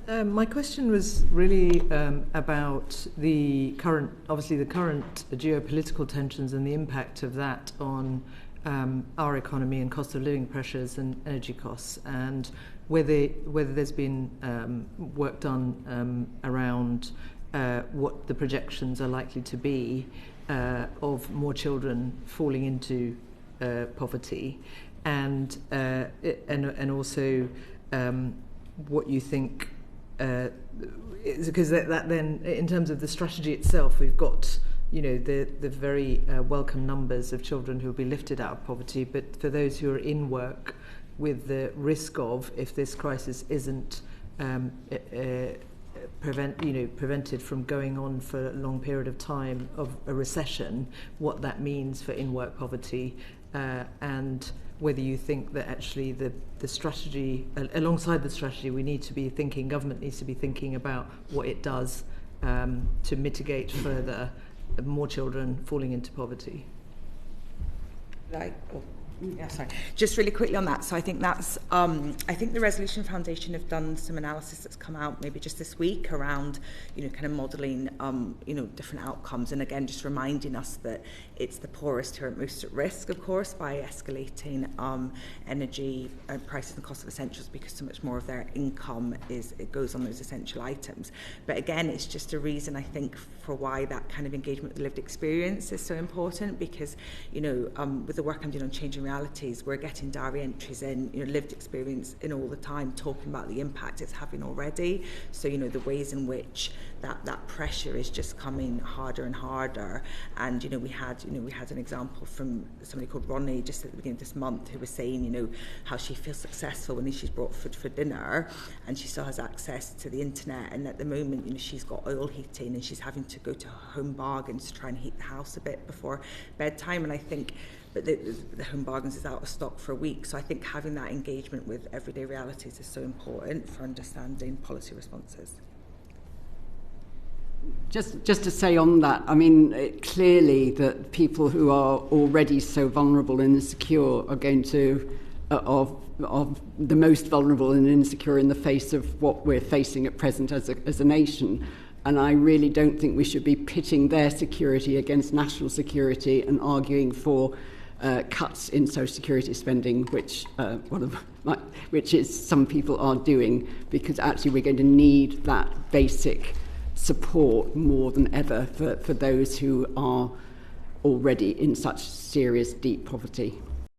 My question was really about the current geopolitical tensions and the impact of that on our economy and cost of living pressures and energy costs, and whether there's been work done around what the projections are likely to be of more children falling into poverty, and also what you think, because that then, in terms of the strategy itself, we've got the very welcome numbers of children who will be lifted out of poverty, but for those who are in work, with the risk of, if this crisis isn't prevented from going on for a long period of time, of a recession, what that means for in-work poverty, and whether you think that actually the strategy, alongside the strategy, government needs to be thinking about what it does to mitigate further more children falling into poverty. Just really quickly on that. So I think that's, I think the Resolution Foundation have done some analysis that's come out maybe just this week around, kind of modelling, different outcomes. And again, just reminding us that it's the poorest who are most at risk, of course, by escalating energy prices and cost of essentials, because so much more of their income it goes on those essential items. But again, it's just a reason, I think, for why that kind of engagement with lived experience is so important, because, with the work I'm doing on changing realities, we're getting diary entries in, lived experience in all the time, talking about the impact it's having already. So, the ways in which that pressure is just coming harder and harder. And, we had an example from somebody called Ronnie just at the beginning of this month, who was saying, how she feels successful when she's brought food for dinner and she still has access to the internet. And at the moment, she's got oil heating and she's having to go to Home Bargains to try and heat the house a bit before bedtime. And I think but the Home Bargains is out of stock for a week. So I think having that engagement with everyday realities is so important for understanding policy responses. Just to say on that, I mean, clearly that people who are already so vulnerable and insecure are going to, of the most vulnerable and insecure in the face of what we're facing at present as a nation. And I really don't think we should be pitting their security against national security and arguing for cuts in social security spending, which is some people are doing, because actually we're going to need that basic support more than ever for those who are already in such serious, deep poverty.